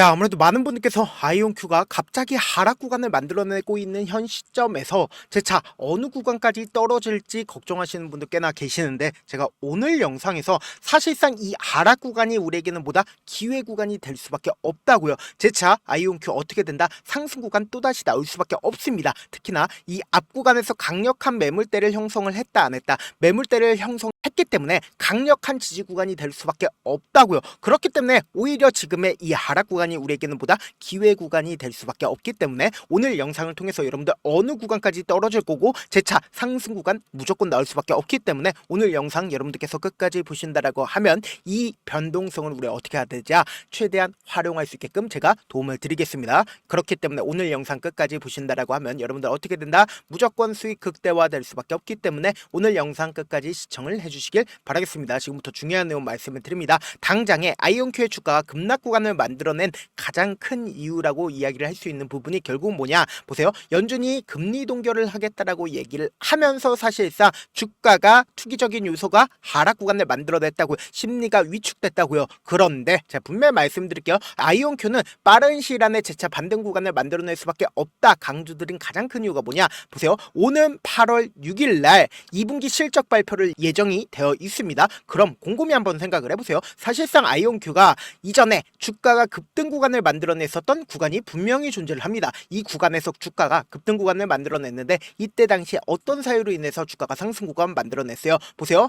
네, 아무래도 많은 분들께서 아이온큐가 갑자기 하락 구간을 만들어내고 있는 현 시점에서 재차 어느 구간까지 떨어질지 걱정하시는 분들 꽤나 계시는데, 제가 오늘 영상에서 사실상 이 하락 구간이 우리에게는 보다 기회 구간이 될 수밖에 없다고요. 재차 아이온큐 어떻게 된다? 상승 구간 또다시 나올 수밖에 없습니다. 특히나 이 앞 구간에서 강력한 매물대를 형성을 했다 안 했다, 매물대를 형성했기 때문에 강력한 지지 구간이 될 수밖에 없다고요. 그렇기 때문에 오히려 지금의 이 하락 구간이 우리에게는 보다 기회 구간이 될 수밖에 없기 때문에 오늘 영상을 통해서 여러분들 어느 구간까지 떨어질 거고 재차 상승 구간 무조건 나올 수밖에 없기 때문에 오늘 영상 여러분들께서 끝까지 보신다라고 하면 이 변동성을 우리가 어떻게 해야 되지? 최대한 활용할 수 있게끔 제가 도움을 드리겠습니다. 그렇기 때문에 오늘 영상 끝까지 보신다라고 하면 여러분들 어떻게 된다? 무조건 수익 극대화 될 수밖에 없기 때문에 오늘 영상 끝까지 시청을 해주시길 바라겠습니다. 지금부터 중요한 내용 말씀을 드립니다. 당장에 아이온큐의 주가가 급락 구간을 만들어낸 가장 큰 이유라고 이야기를 할 수 있는 부분이 결국 뭐냐? 보세요. 연준이 금리 동결을 하겠다라고 얘기를 하면서 사실상 주가가 투기적인 요소가 하락 구간을 만들어냈다고요. 심리가 위축됐다고요. 그런데 제가 분명히 말씀드릴게요. 아이온큐는 빠른 시일 안에 재차 반등 구간을 만들어낼 수밖에 없다 강조드린 가장 큰 이유가 뭐냐? 보세요. 오는 8월 6일 날 2분기 실적 발표를 예정이 되어 있습니다. 그럼 곰곰이 한번 생각을 해보세요. 사실상 아이온큐가 이전에 주가가 급등 구간을 만들어냈었던 구간이 분명히 존재를 합니다. 이 구간에서 주가가 급등 구간을 만들어냈는데 이때 당시에 어떤 사유로 인해서 주가가 상승 구간 만들어냈어요. 보세요.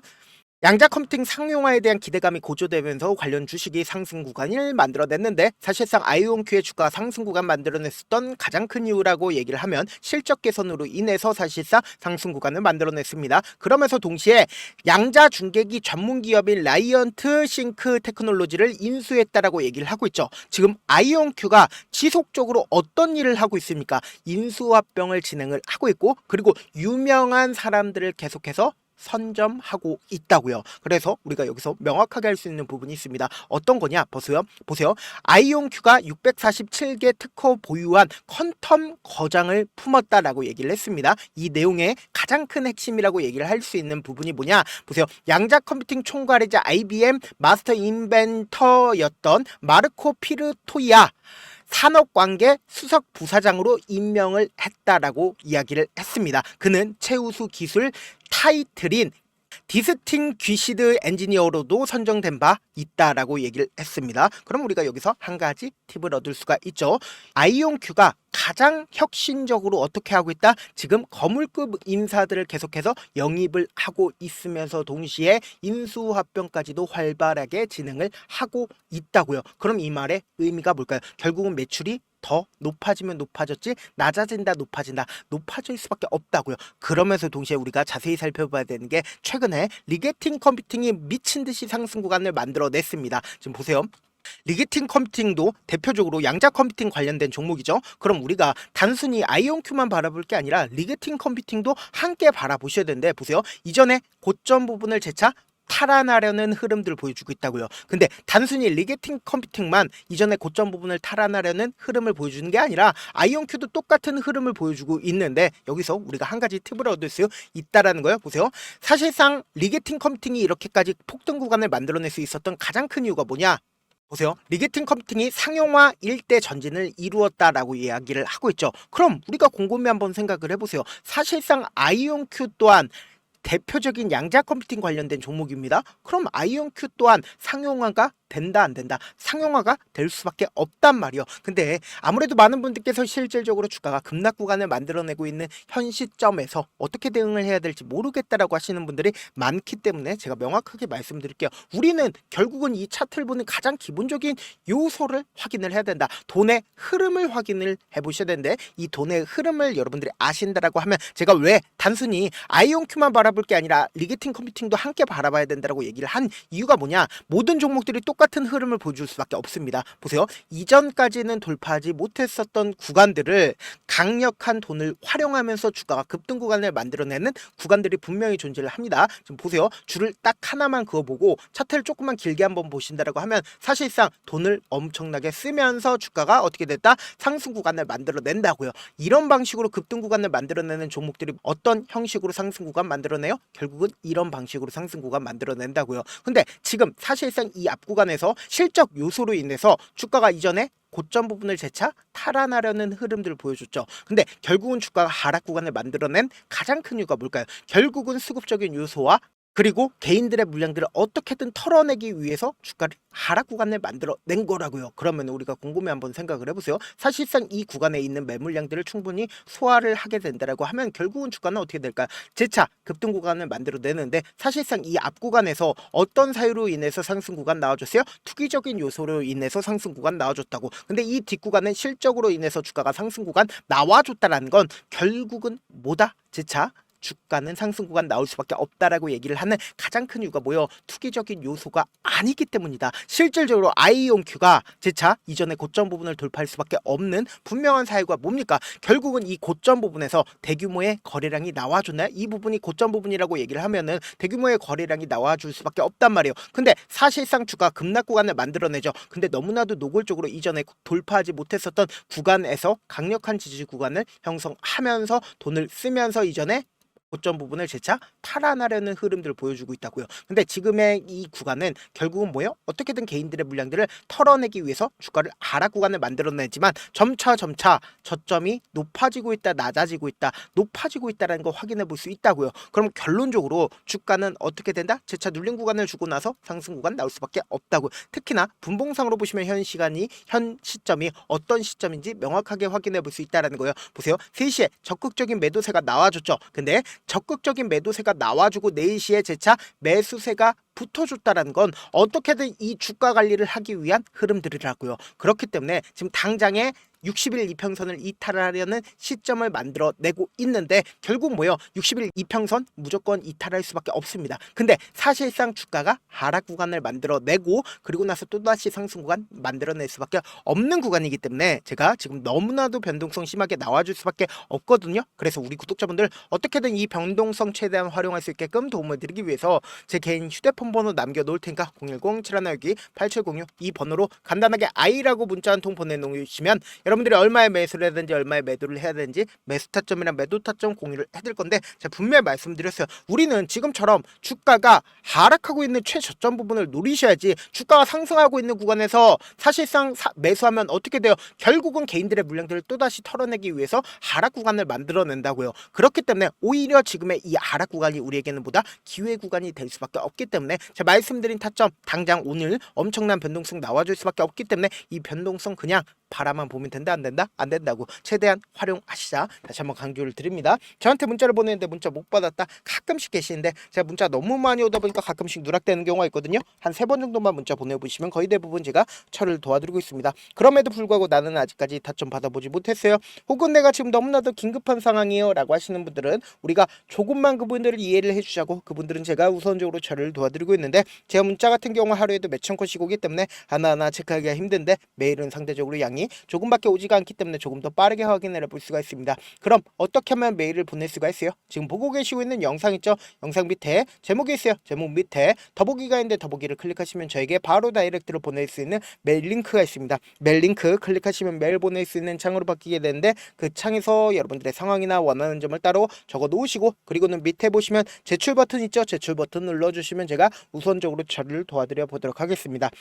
양자 컴퓨팅 상용화에 대한 기대감이 고조되면서 관련 주식이 상승 구간을 만들어냈는데, 사실상 아이온큐의 주가 상승 구간 만들어냈었던 가장 큰 이유라고 얘기를 하면 실적 개선으로 인해서 사실상 상승 구간을 만들어냈습니다. 그러면서 동시에 양자 중계기 전문 기업인 라이언트 싱크 테크놀로지를 인수했다라고 얘기를 하고 있죠. 지금 아이온큐가 지속적으로 어떤 일을 하고 있습니까? 인수합병을 진행을 하고 있고, 그리고 유명한 사람들을 계속해서 선점하고 있다고요. 그래서 우리가 여기서 명확하게 할 수 있는 부분이 있습니다. 어떤 거냐? 보세요. 아이온큐가 647개 특허 보유한 퀀텀 거장을 품었다라고 얘기를 했습니다. 이 내용의 가장 큰 핵심이라고 얘기를 할 수 있는 부분이 뭐냐? 보세요. 양자 컴퓨팅 총괄이자 IBM 마스터 인벤터였던 마르코 피르토이아 산업관계 수석 부사장으로 임명을 했다라고 이야기를 했습니다. 그는 최우수 기술 타이틀인 디스팅귀시드 엔지니어로도 선정된 바 있다라고 얘기를 했습니다. 그럼 우리가 여기서 한 가지 팁을 얻을 수가 있죠. 아이온큐가 가장 혁신적으로 어떻게 하고 있다? 지금 거물급 인사들을 계속해서 영입을 하고 있으면서 동시에 인수합병까지도 활발하게 진행을 하고 있다고요. 그럼 이 말의 의미가 뭘까요? 결국은 매출이 더 높아지면 높아졌지 낮아진다 높아진다 높아질 수밖에 없다고요. 그러면서 동시에 우리가 자세히 살펴봐야 되는 게 최근에 리게팅 컴퓨팅이 미친 듯이 상승 구간을 만들어냈습니다. 지금 보세요. 리게팅 컴퓨팅도 대표적으로 양자 컴퓨팅 관련된 종목이죠. 그럼 우리가 단순히 아이온큐만 바라볼 게 아니라 리게팅 컴퓨팅도 함께 바라보셔야 되는데, 보세요. 이전에 고점 부분을 재차 탈환하려는 흐름들을 보여주고 있다고요. 근데 단순히 리게팅 컴퓨팅만 이전에 고점 부분을 탈환하려는 흐름을 보여주는 게 아니라 아이온큐도 똑같은 흐름을 보여주고 있는데, 여기서 우리가 한 가지 팁을 얻을 수 있다라는 거예요. 보세요. 사실상 리게팅 컴퓨팅이 이렇게까지 폭등 구간을 만들어낼 수 있었던 가장 큰 이유가 뭐냐? 보세요. 리게팅 컴퓨팅이 상용화 일대 전진을 이루었다라고 이야기를 하고 있죠. 그럼 우리가 곰곰이 한번 생각을 해보세요. 사실상 아이온큐 또한 대표적인 양자 컴퓨팅 관련된 종목입니다. 그럼 아이온큐 또한 상용화가 된다 안 된다? 상용화가 될 수밖에 없단 말이요. 근데 아무래도 많은 분들께서 실질적으로 주가가 급락 구간을 만들어내고 있는 현 시점에서 어떻게 대응을 해야 될지 모르겠다라고 하시는 분들이 많기 때문에 제가 명확하게 말씀드릴게요. 우리는 결국은 이 차트를 보는 가장 기본적인 요소를 확인을 해야 된다. 돈의 흐름을 확인을 해보셔야 되는데, 이 돈의 흐름을 여러분들이 아신다라고 하면 제가 왜 단순히 아이온큐만 바라볼 게 아니라 리게팅 컴퓨팅도 함께 바라봐야 된다라고 얘기를 한 이유가 뭐냐? 모든 종목들이 똑같은 흐름을 보여줄 수밖에 없습니다. 보세요. 이전까지는 돌파하지 못했었던 구간들을 강력한 돈을 활용하면서 주가가 급등 구간을 만들어내는 구간들이 분명히 존재를 합니다. 지금 보세요. 줄을 딱 하나만 그어보고 차트를 조금만 길게 한번 보신다라고 하면 사실상 돈을 엄청나게 쓰면서 주가가 어떻게 됐다? 상승 구간을 만들어낸다고요. 이런 방식으로 급등 구간을 만들어내는 종목들이 어떤 형식으로 상승 구간 만들어내요? 결국은 이런 방식으로 상승 구간 만들어낸다고요. 근데 지금 사실상 이 앞 구간에 구간에서 실적 요소로 인해서 주가가 이전에 고점 부분을 재차 탈환하려는 흐름들을 보여줬죠. 근데 결국은 주가가 하락 구간을 만들어낸 가장 큰 이유가 뭘까요? 결국은 수급적인 요소와 그리고 개인들의 물량들을 어떻게든 털어내기 위해서 주가를 하락 구간을 만들어낸 거라고요. 그러면 우리가 곰곰이 한번 생각을 해보세요. 사실상 이 구간에 있는 매물량들을 충분히 소화를 하게 된다라고 하면 결국은 주가는 어떻게 될까요? 재차 급등 구간을 만들어내는데 사실상 이 앞 구간에서 어떤 사유로 인해서 상승 구간 나와줬어요? 투기적인 요소로 인해서 상승 구간 나와줬다고. 근데 이 뒷구간은 실적으로 인해서 주가가 상승 구간 나와줬다라는 건 결국은 뭐다? 재차 주가는 상승 구간 나올 수밖에 없다라고 얘기를 하는 가장 큰 이유가 뭐예요? 투기적인 요소가 아니기 때문이다. 실질적으로 아이온큐가 재차 이전의 고점 부분을 돌파할 수밖에 없는 분명한 사유가 뭡니까? 결국은 이 고점 부분에서 대규모의 거래량이 나와줬나요? 이 부분이 고점 부분이라고 얘기를 하면은 대규모의 거래량이 나와줄 수밖에 없단 말이에요. 근데 사실상 주가 급락 구간을 만들어내죠. 근데 너무나도 노골적으로 이전에 돌파하지 못했었던 구간에서 강력한 지지 구간을 형성하면서 돈을 쓰면서 이전에 고점 부분을 재차 탈환하려는 흐름들을 보여주고 있다고요. 근데 지금의 이 구간은 결국은 뭐예요? 어떻게든 개인들의 물량들을 털어내기 위해서 주가를 하락 구간을 만들어내지만 점차 저점이 높아지고 있다, 낮아지고 있다, 높아지고 있다라는 거 확인해 볼 수 있다고요. 그럼 결론적으로 주가는 어떻게 된다? 재차 눌린 구간을 주고 나서 상승 구간 나올 수밖에 없다고. 특히나 분봉상으로 보시면 현 시점이 어떤 시점인지 명확하게 확인해 볼 수 있다라는 거예요. 보세요. 3시에 적극적인 매도세가 나와줬죠. 근데 적극적인 매도세가 나와주고 4시에 재차 매수세가 붙어줬다라는 건 어떻게든 이 주가 관리를 하기 위한 흐름들이라고요. 그렇기 때문에 지금 당장에 60일 이평선을 이탈하려는 시점을 만들어내고 있는데 결국 뭐예요? 60일 이평선 무조건 이탈할 수밖에 없습니다. 근데 사실상 주가가 하락 구간을 만들어내고 그리고 나서 또다시 상승 구간 만들어낼 수밖에 없는 구간이기 때문에 제가 지금 너무나도 변동성 심하게 나와줄 수밖에 없거든요. 그래서 우리 구독자분들 어떻게든 이 변동성 최대한 활용할 수 있게끔 도움을 드리기 위해서 제 개인 휴대폰 번호 남겨놓을 테니까 010-7162-8706 이 번호로 간단하게 I라고 문자 한 통 보내놓으시면 여러분들이 얼마에 매수를 해야 되는지 얼마에 매도를 해야 되는지 매수 타점이랑 매도 타점 공유를 해드릴 건데 제가 분명히 말씀드렸어요. 우리는 지금처럼 주가가 하락하고 있는 최저점 부분을 노리셔야지 주가가 상승하고 있는 구간에서 사실상 매수하면 어떻게 돼요? 결국은 개인들의 물량들을 또다시 털어내기 위해서 하락 구간을 만들어낸다고요. 그렇기 때문에 오히려 지금의 이 하락 구간이 우리에게는 보다 기회 구간이 될 수밖에 없기 때문에 제가 말씀드린 타점 당장 오늘 엄청난 변동성 나와줄 수밖에 없기 때문에 이 변동성 그냥 바라만 보면 된다 안 된다? 안 된다고 최대한 활용하시자 다시 한번 강조를 드립니다. 저한테 문자를 보내는데 문자 못 받았다 가끔씩 계시는데 제가 문자 너무 많이 오다 보니까 가끔씩 누락되는 경우가 있거든요. 한 3번 정도만 문자 보내보시면 거의 대부분 제가 처리를 도와드리고 있습니다. 그럼에도 불구하고 나는 아직까지 타점 받아보지 못했어요. 혹은 내가 지금 너무나도 긴급한 상황이에요 라고 하시는 분들은 우리가 조금만 그분들을 이해를 해주자고 그분들은 제가 우선적으로 처리를 도와드리고 있는데 제 문자 같은 경우 하루에도 몇천 건씩 오기 때문에 하나하나 체크하기가 힘든데 매일은 상대적으로 양이 조금밖에 오지가 않기 때문에 조금 더 빠르게 확인을 해볼 수가 있습니다. 그럼 어떻게 하면 메일을 보낼 수가 있어요? 지금 보고 계시고 있는 영상 있죠? 영상 밑에 제목이 있어요. 제목 밑에 더보기가 있는데 더보기를 클릭하시면 저에게 바로 다이렉트로 보낼 수 있는 메일 링크가 있습니다. 메일 링크 클릭하시면 메일 보낼 수 있는 창으로 바뀌게 되는데 그 창에서 여러분들의 상황이나 원하는 점을 따로 적어 놓으시고 그리고는 밑에 보시면 제출 버튼 있죠? 제출 버튼 눌러주시면 제가 우선적으로 처리를 도와드려 보도록 하겠습니다.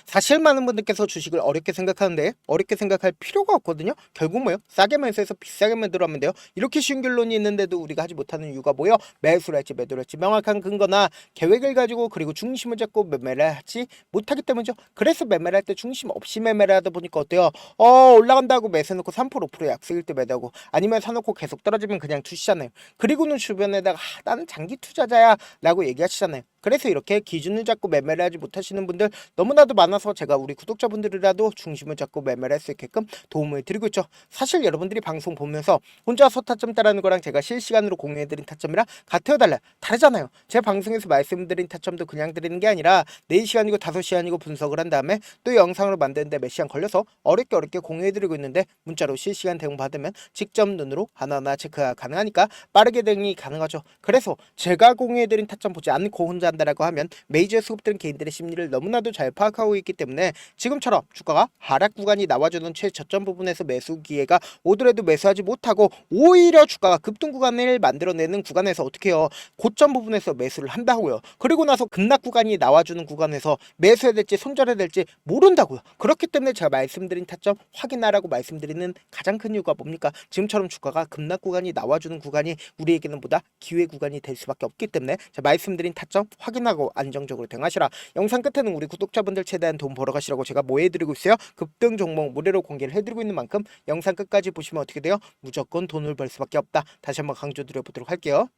사실 많은 분들께서 주식을 어렵게 생각하는데 어렵게 생각할 필요가 없거든요. 결국 뭐예요? 싸게 매수해서 비싸게 매도하면 돼요. 이렇게 쉬운 결론이 있는데도 우리가 하지 못하는 이유가 뭐예요? 매수를 할지 매도를 할지 명확한 근거나 계획을 가지고 그리고 중심을 잡고 매매를 하지 못하기 때문이죠. 그래서 매매를 할 때 중심 없이 매매를 하다 보니까 어때요? 올라간다고 매수해놓고 3% 5% 약세일 때 매도하고 아니면 사놓고 계속 떨어지면 그냥 투시잖아요. 그리고는 주변에다가 나는 장기 투자자야 라고 얘기하시잖아요. 그래서 이렇게 기준을 잡고 매매를 하지 못하시는 분들 너무나도 많아서 제가 우리 구독자분들이라도 중심을 잡고 매매를 할 수 있게끔 도움을 드리고 있죠. 사실 여러분들이 방송 보면서 혼자서 타점 따라하는 거랑 제가 실시간으로 공유해드린 타점이랑 같아요 달라요? 다르잖아요. 제 방송에서 말씀드린 타점도 그냥 드리는 게 아니라 4시간이고 5시간이고 분석을 한 다음에 또 영상으로 만드는데 몇 시간 걸려서 어렵게 공유해드리고 있는데 문자로 실시간 대응 받으면 직접 눈으로 하나하나 체크가 가능하니까 빠르게 대응이 가능하죠. 그래서 제가 공유해드린 타점 보지 않고 혼자 한다라고 하면 메이저 수급들은 개인들의 심리를 너무나도 잘 파악하고 있기 때문에 지금처럼 주가가 하락 구간이 나와줄 나와주는 최저점 부분에서 매수 기회가 오더라도 매수하지 못하고 오히려 주가가 급등 구간을 만들어내는 구간에서 어떻게 해요? 고점 부분에서 매수를 한다고요. 그리고 나서 급락 구간이 나와주는 구간에서 매수해야 될지 손절해야 될지 모른다고요. 그렇기 때문에 제가 말씀드린 타점 확인하라고 말씀드리는 가장 큰 이유가 뭡니까? 지금처럼 주가가 급락 구간이 나와주는 구간이 우리에게는 보다 기회 구간이 될 수밖에 없기 때문에 제가 말씀드린 타점 확인하고 안정적으로 대응하시라. 영상 끝에는 우리 구독자분들 최대한 돈 벌어가시라고 제가 뭐 해드리고 있어요? 급등 종목 무료로 공개를 해드리고 있는 만큼 영상 끝까지 보시면 어떻게 돼요? 무조건 돈을 벌 수밖에 없다. 다시 한번 강조드려보도록 할게요.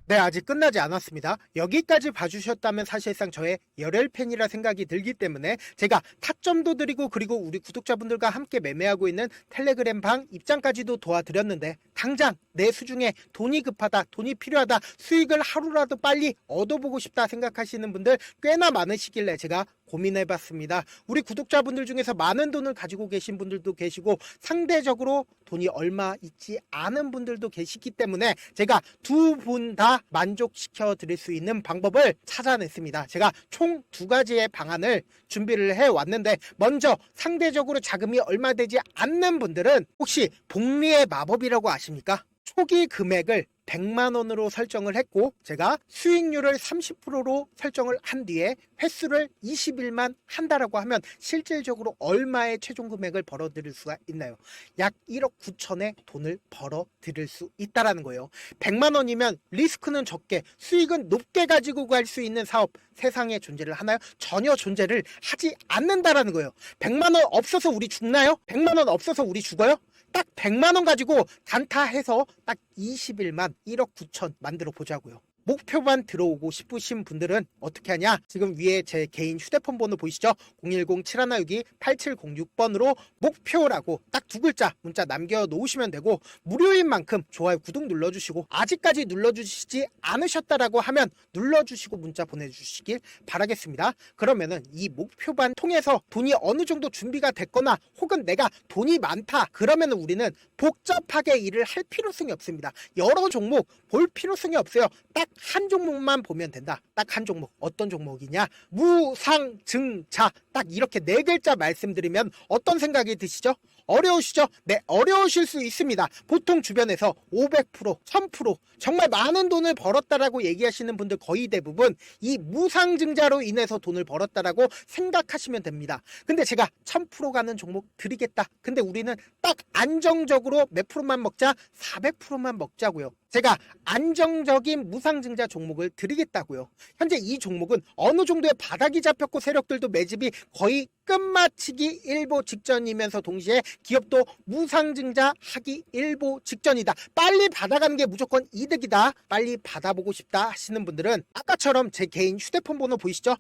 네, 아직 끝나지 않았습니다. 여기까지 봐주셨다면 사실상 저의 열혈 팬이라 생각이 들기 때문에 제가 타점도 드리고 그리고 우리 구독자분들과 함께 매매하고 있는 텔레그램 방 입장까지도 도와드렸는데 당장 내 수중에 돈이 급하다, 돈이 필요하다, 수익을 하루라도 빨리 얻어보고 싶다 생각하시는 분들 꽤나 많으시길래 제가 고민해봤습니다. 우리 구독자분들 중에서 많은 돈을 가지고 계신 분들도 계시고 상대적으로 돈이 얼마 있지 않은 분들도 계시기 때문에 제가 두 분 다 만족시켜 드릴 수 있는 방법을 찾아냈습니다. 제가 총 두 가지의 방안을 준비를 해왔는데 먼저 상대적으로 자금이 얼마 되지 않는 분들은 혹시 복리의 마법이라고 아십니까? 초기 금액을 100만원으로 설정을 했고 제가 수익률을 30%로 설정을 한 뒤에 횟수를 20일만 한다라고 하면 실질적으로 얼마의 최종 금액을 벌어들일 수가 있나요? 약 1억 9천의 돈을 벌어들일 수 있다라는 거예요. 100만원이면 리스크는 적게 수익은 높게 가지고 갈 수 있는 사업 세상에 존재를 하나요? 전혀 존재를 하지 않는다라는 거예요. 100만원 없어서 우리 죽나요? 100만원 없어서 우리 죽어요? 딱 100만원 가지고 단타해서 딱 20일만 1억 9천 만들어 보자고요. 목표만 들어오고 싶으신 분들은 어떻게 하냐? 지금 위에 제 개인 휴대폰 번호 보이시죠? 010-7162-8706번으로 목표라고 딱 두 글자 문자 남겨놓으시면 되고 무료인 만큼 좋아요, 구독 눌러주시고 아직까지 눌러주시지 않으셨다라고 하면 눌러주시고 문자 보내주시길 바라겠습니다. 그러면은 이 목표반 통해서 돈이 어느 정도 준비가 됐거나 혹은 내가 돈이 많다 그러면은 우리는 복잡하게 일을 할 필요성이 없습니다. 여러 종목 볼 필요성이 없어요. 딱 한 종목만 보면 된다. 딱 한 종목. 어떤 종목이냐? 무상증자. 딱 이렇게 네 글자 말씀드리면 어떤 생각이 드시죠? 어려우시죠? 네, 어려우실 수 있습니다. 보통 주변에서 500%, 1000% 정말 많은 돈을 벌었다라고 얘기하시는 분들 거의 대부분 이 무상증자로 인해서 돈을 벌었다라고 생각하시면 됩니다. 근데 제가 1000% 가는 종목 드리겠다. 근데 우리는 딱 안정적으로 몇 프로만 먹자? 400%만 먹자고요. 제가 안정적인 무상증자 종목을 드리겠다고요. 현재 이 종목은 어느 정도의 바닥이 잡혔고 세력들도 매집이 거의 끝마치기 일보 직전이면서 동시에 기업도 무상증자 하기 일보 직전이다. 빨리 받아가는 게 무조건 이득이다. 빨리 받아보고 싶다 하시는 분들은 아까처럼 제 개인 휴대폰 번호 보이시죠?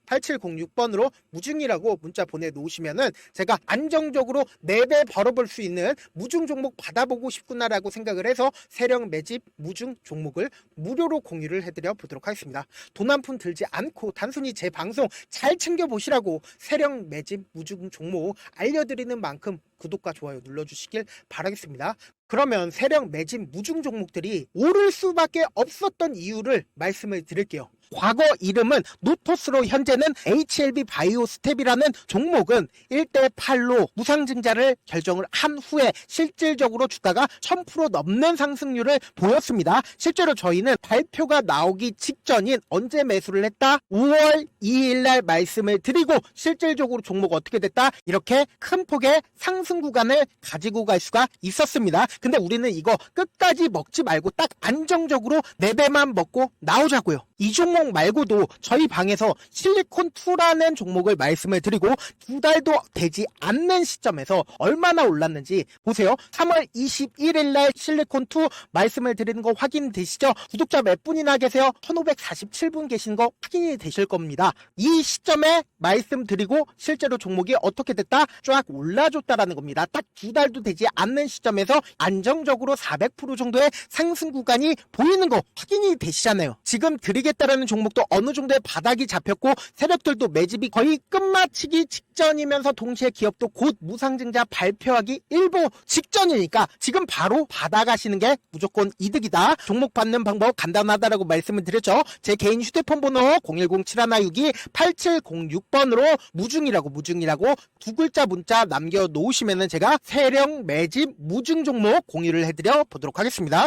010-7162-8706번으로 무중이라고 문자 보내놓으시면은 제가 안정적으로 4배 벌어볼 수 있는 무중 종목 받아보고 싶구나라고 생각을 해서 세력 매집 무중 종목을 무료로 공유를 해드려 보도록 하겠습니다. 돈 한 푼 들지 않고 단순히 제 방송 잘 챙겨보시라고 세력 매집 무중 종목 알려드리는 만큼 구독과 좋아요 눌러주시길 바라겠습니다. 그러면 세력 매집 무중 종목들이 오를 수밖에 없었던 이유를 말씀을 드릴게요. 과거 이름은 노토스로 현재는 HLB 바이오스텝이라는 종목은 1대8로 무상증자를 결정을 한 후에 실질적으로 주가가 1000% 넘는 상승률을 보였습니다. 실제로 저희는 발표가 나오기 직전인 언제 매수를 했다? 5월 2일날 말씀을 드리고 실질적으로 종목 어떻게 됐다? 이렇게 큰 폭의 상승 구간을 가지고 갈 수가 있었습니다. 근데 우리는 이거 끝까지 먹지 말고 딱 안정적으로 4배만 먹고 나오자고요. 이 종목 말고도 저희 방에서 실리콘2라는 종목을 말씀을 드리고 2달도 되지 않는 시점에서 얼마나 올랐는지 보세요. 3월 21일 날 실리콘2 말씀을 드리는 거 확인되시죠? 구독자 몇 분이나 계세요? 1547분 계신 거 확인이 되실 겁니다. 이 시점에 말씀드리고 실제로 종목이 어떻게 됐다? 쫙 올라줬다라는 겁니다. 딱 2달도 되지 않는 시점에서 안정적으로 400% 정도의 상승 구간이 보이는 거 확인이 되시잖아요. 지금 드리겠습니다. 가지겠다라는 종목도 어느 정도의 바닥이 잡혔고 세력들도 매집이 거의 끝마치기 직전이면서 동시에 기업도 곧 무상증자 발표하기 일보 직전이니까 지금 바로 받아가시는 게 무조건 이득이다. 종목 받는 방법 간단하다라고 말씀을 드렸죠. 제 개인 휴대폰 번호 010-7162-8706번으로 무중이라고 두 글자 문자 남겨놓으시면은 제가 세력 매집 무중 종목 공유를 해드려 보도록 하겠습니다.